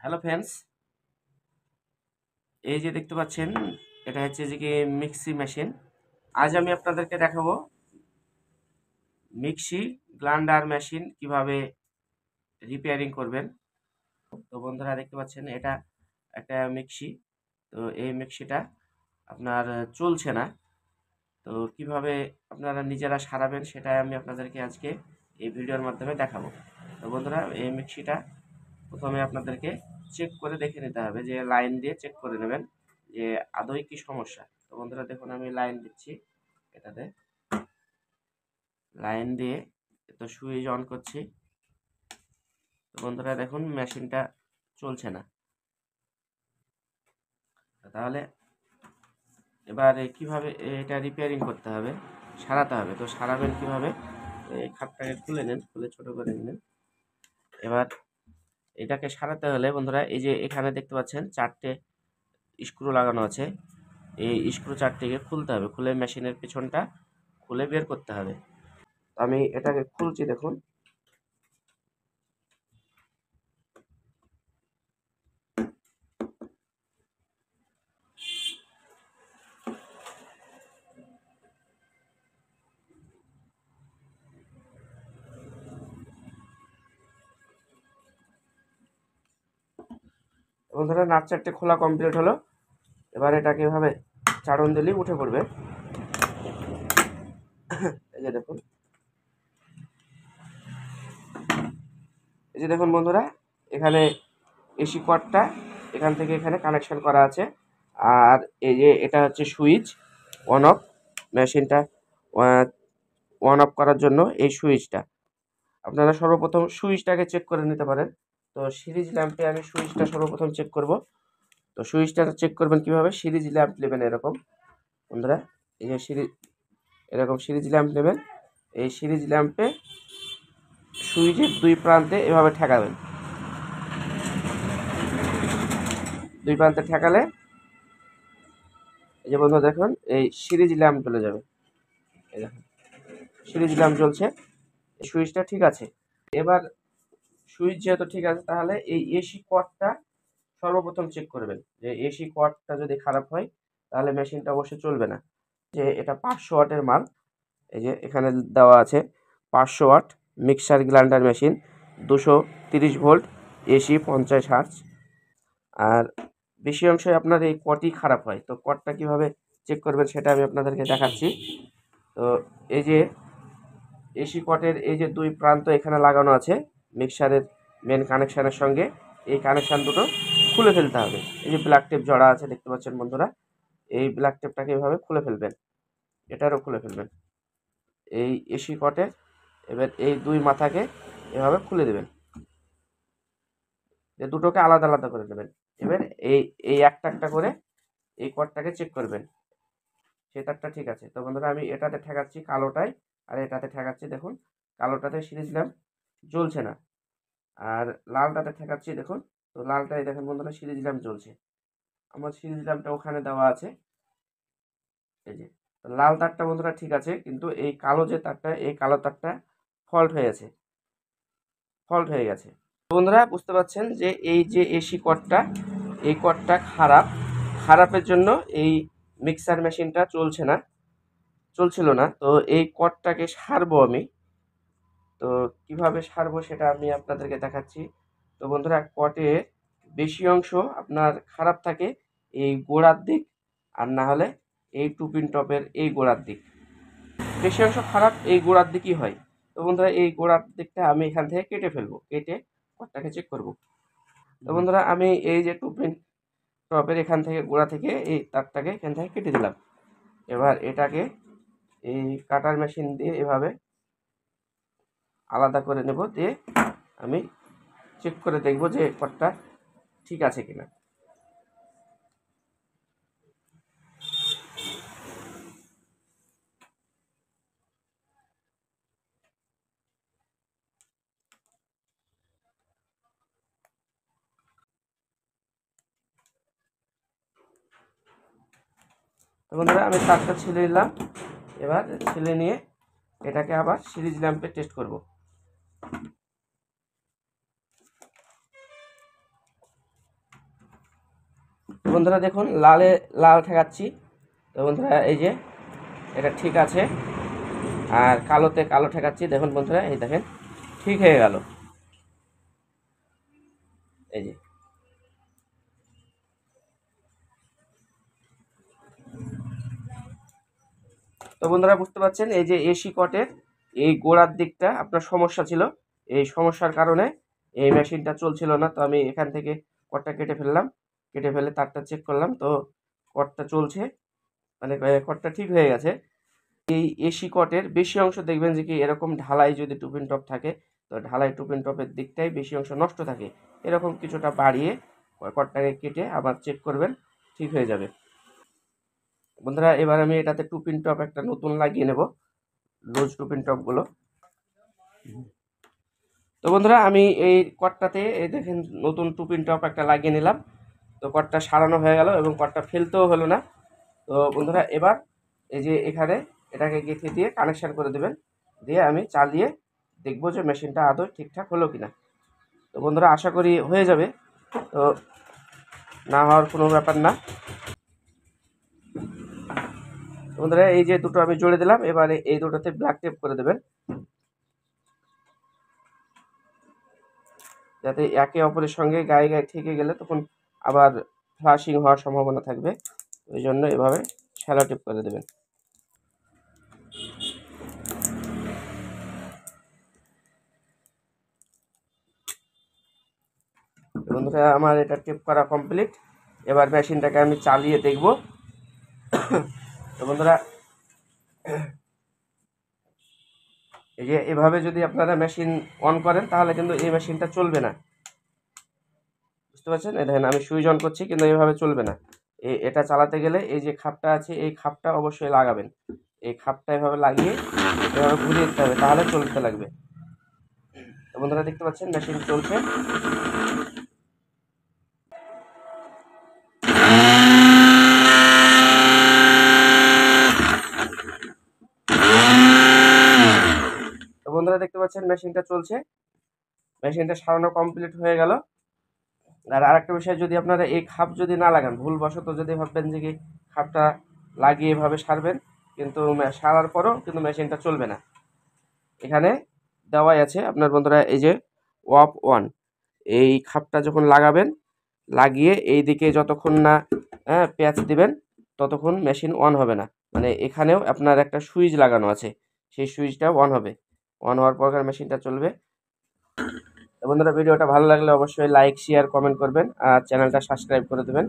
Hello friends, এই যে দেখতে পাচ্ছেন এটা হচ্ছে যে কি মিক্সি মেশিন। আজ আমি আপনাদেরকে দেখাবো মিক্সি গ্রাইন্ডার মেশিন কিভাবে রিপেয়ারিং করবেন। তো বন্ধুরা দেখতে পাচ্ছেন এটা একটা মিক্সি। তো এই মিক্সিটা আপনার চলছে না। তো কিভাবে আপনারা নিজেরা সারাবেন সেটাই আমি আপনাদেরকে আজকে এই ভিডিওর মাধ্যমে দেখাবো। তো বন্ধুরা এই মিক্সিটা প্রথমে আপনাদেরকে চেক করে দেখে নিতে হবে, যে লাইন দিয়ে চেক করে নেবেন যে আদৌ কি সমস্যা। তো বন্ধুরা দেখুন আমি লাইন দিচ্ছি, এটাতে লাইন দিয়ে তো সুইচ অন করছি। তো বন্ধুরা দেখুন মেশিনটা চলছে না। তাহলে এবারে কিভাবে এটা রিপেয়ারিং করতে হবে, সারাতে হবে। তো সারাবেন কিভাবে, এই খাপটাকে খুলে নেন, খুলে ছোট করে নিন। এবার এটাকে সারাতে হলে বন্ধুরা এই যে এখানে দেখতে পাচ্ছেন 4টে স্ক্রু লাগানো আছে। এই স্ক্রু 4টিকে খুলতে হবে, খুলে মেশিনের পিছনটা খুলে বের করতে হবে। আমি এটাকে খুলছি, দেখুন। বন্ধুরা নাট 4টে খোলা কমপ্লিট হলো। এবার এটাকে এভাবে চাড়ন দিলেই উঠে পড়বে। এই যে দেখুন, এই যে দেখুন বন্ধুরা, এখানে এসি কর্ডটা এখান থেকে এখানে কানেকশন করা আছে। আর এই যে এটা হচ্ছে সুইচ অন অফ, মেশিনটা অন অফ করার জন্য এই সুইচটা। আপনারা সর্বপ্রথম সুইচটাকে চেক করে নিতে পারেন। তো সিরিজ ল্যাম্পে আমি সুইচটা সর্বপ্রথম চেক করব। তো সুইচটা চেক করবেন কিভাবে, সিরিজ ল্যাম্প নেবেন এরকম বন্ধুরা, এই যে এরকম সিরিজ ল্যাম্প নেবেন। এই সিরিজ ল্যাম্পে সুইচের দুই প্রান্তে এভাবে ঠেকাবেন। দুই প্রান্তে ঠেকালে এই যে বন্ধু দেখুন এই সিরিজ ল্যাম্প জ্বলে যাবে। এই দেখুন সিরিজ ল্যাম্প জ্বলছে, সুইচটা ঠিক আছে। এবার সুইচ যেহেতু ঠিক আছে, তাহলে এই এসি কর্ডটা সর্বপ্রথম চেক করবেন। যে এসি কর্ডটা যদি খারাপ হয় তাহলে মেশিনটা অবশ্যই চলবে না। যে এটা 500 ওয়াটের মাল, এই যে এখানে দেওয়া আছে 500 watt mixer grinder machine, 230 volt, AC 50 hertz. আর বেশি অংশে আপনার এই কর্ডই খারাপ হয়। তো কর্ডটা কীভাবে চেক করবেন সেটা আমি আপনাদেরকে দেখাচ্ছি। তো এই যে এসি কর্ডের এই যে দুই প্রান্ত এখানে লাগানো আছে মিক্সারের মেন কানেকশানের সঙ্গে, এই কানেকশান দুটো খুলে ফেলতে হবে। এই যে ব্ল্যাক টেপ জড়া আছে দেখতে পাচ্ছেন বন্ধুরা, এই ব্ল্যাক টেপটাকে এভাবে খুলে ফেলবেন, এটারও খুলে ফেলবেন এই এসি কর্ডের। এবার এই দুই মাথাকে এভাবে খুলে দেবেন, দুটোকে আলাদা আলাদা করে নেবেন। এবার এই এই একটা একটা করে এই কর্ডটাকে চেক করবেন সে তারটা ঠিক আছে। তো বন্ধুরা আমি এটাতে ঠেকাচ্ছি কালোটায়, আর এটাতে ঠেকাচ্ছি, দেখুন কালোটাতে সিরিজ ল্যাম্প জ্বলছে না। আর লালটাতে ঠেকাচ্ছি, দেখুন। তো লালটাই দেখেন বন্ধুরা সিরিজ ল্যাম্প জ্বলছে। আমার সিরিজ ল্যাম্পটা ওখানে দেওয়া আছে, এই যে। তো লাল তারটা বন্ধুরা ঠিক আছে, কিন্তু এই কালো যে তারটা, এই কালো তারটা ফল্ট হয়ে গেছে। বন্ধুরা বুঝতে পারছেন যে এই যে এসি কর্ডটা, এই কর্ডটা খারাপের জন্য এই মিক্সার মেশিনটা চলছিল না। তো এই কর্ডটাকে সারবো আমি। তো কিভাবে সারবো সেটা আমি আপনাদেরকে দেখাচ্ছি। তো বন্ধুরা কর্ডের বেশি অংশ আপনার খারাপ থাকে এই গোড়ার দিক, আর না হলে এই টু পিন টপের এই গোড়ার দিক। বেশি অংশ খারাপ এই গোড়ার দিকই হয়। তো বন্ধুরা এই গোড়ার দিকটা আমি এখান থেকে কেটে ফেলবো, কেটে কর্ডটাকে চেক করব। তো বন্ধুরা আমি এই যে টু পিন টপের এখান থেকে গোড়া থেকে এই তারটাকে এখান থেকে কেটে দিলাম। এবার এটাকে এই কাটার মেশিন দিয়ে এভাবে আলাদা করে নেব, দিয়ে আমি চেক করে দেখব যে কর্ডটা ঠিক আছে কিনা। তো বন্ধুরা আমি তারটা ছিলে নিলাম। এবার ছিলে নিয়ে এটাকে আবার সিরিজ ল্যাম্পে টেস্ট করব। বন্ধুরা দেখুন লাল ঠেকাচ্ছি। তো বন্ধুরা এই যে এটা ঠিক আছে, আর কালোতে কালো ঠেকাচ্ছি। দেখুন বন্ধুরা, এই দেখেন ঠিক হয়ে গেল। এই যে তো বন্ধুরা বুঝতে পারছেন, এই যে এসি কটের এই গোড়ার দিকটা আপনার সমস্যা ছিল। এই সমস্যার কারণে এই মেশিনটা চলছিল না। তো আমি এখান থেকে কটটা কেটে ফেললাম, কেটে ফেলে তারটা চেক করলাম। তো কটটা চলছে, মানে কটটা ঠিক হয়ে গেছে। এই এসি কটের বেশি অংশ দেখবেন যে কি এরকম ঢালাই যদি টুপিন টপ থাকে, তো ঢালাই টুপিন টপের দিকটাই বেশি অংশ নষ্ট থাকে। এরকম কিছুটা বাড়িয়ে কটটাকে কেটে আবার চেক করবেন, ঠিক হয়ে যাবে। বন্ধুরা এবার আমি এটাতে টুপিন টপ একটা নতুন লাগিয়ে নেব, লুজ টুপিন টপগুলো। তো বন্ধুরা আমি এই কটটাতে এই দেখেন নতুন টুপিন টপ একটা লাগিয়ে নিলাম। তো কটটা সারানো হয়ে গেল এবং কটটা ফেলতেও হলো না। তো বন্ধুরা এবার এই যে এখানে এটাকে গেঁথে দিয়ে কানেকশান করে দেবেন, দিয়ে আমি চালিয়ে দেখবো যে মেশিনটা আদৌ ঠিকঠাক হলো কিনা। তো বন্ধুরা আশা করি হয়ে যাবে, তো না হওয়ার কোনো ব্যাপার না। বন্ধুরা এই যে দুটো আমি জুড়ে দিলাম, এবারে এই দুটোতে ব্ল্যাক টেপ করে দেবেন, যাতে একে অপরের সঙ্গে গায়ে গায়ে ঠেকে গেলে তখন আবার ফ্লাশিং হওয়ার সম্ভাবনা থাকবে। ওই জন্য এভাবে শ্যালো টেপ করে দেবেন। বন্ধুরা আমার এটা টেপ করা কমপ্লিট। এবার মেশিনটাকে আমি চালিয়ে দেখব। তো বন্ধুরা এই যে এভাবে যদি আপনারা মেশিন অন করেন তাহলে কিন্তু এই মেশিনটা চলবে না, বুঝতে পারছেন? এই দেখেন আমি সুইচ অন করছি কিন্তু এইভাবে চলবে না। এটা চালাতে গেলে এই যে খাপটা আছে এই খাপটা অবশ্যই লাগাবেন। এই খাপটা এভাবে লাগিয়ে এভাবে ঘুরিয়ে দিতে হবে, তাহলে চলতে লাগবে। তো বন্ধুরা দেখতে পাচ্ছেন মেশিন চলছে। তো বন্ধুরা দেখতে পাচ্ছেন মেশিনটা চলছে, মেশিনটা সারানো কমপ্লিট হয়ে গেল। আর আরেকটা বিষয়, যদি আপনারা এই খাপ যদি না লাগান, ভুলবশত যদি ভাববেন যে কি খাপটা লাগিয়ে এভাবে সারবেন, কিন্তু সারার পরও কিন্তু মেশিনটা চলবে না। এখানে দেওয়াই আছে আপনার বন্ধুরা, এই যে অফ অন, এই খাপটা যখন লাগাবেন, লাগিয়ে এই দিকে যতক্ষণ না প্যাচ দিবেন ততক্ষণ মেশিন অন হবে না। মানে এখানেও আপনার একটা সুইচ লাগানো আছে, সেই সুইচটাও অন হবে। অন হওয়ার পর মেশিনটা চলবে। বন্ধুরা ভিডিওটা ভালো লাগলে অবশ্যই লাইক শেয়ার কমেন্ট করবেন আর চ্যানেলটা সাবস্ক্রাইব করে দেবেন।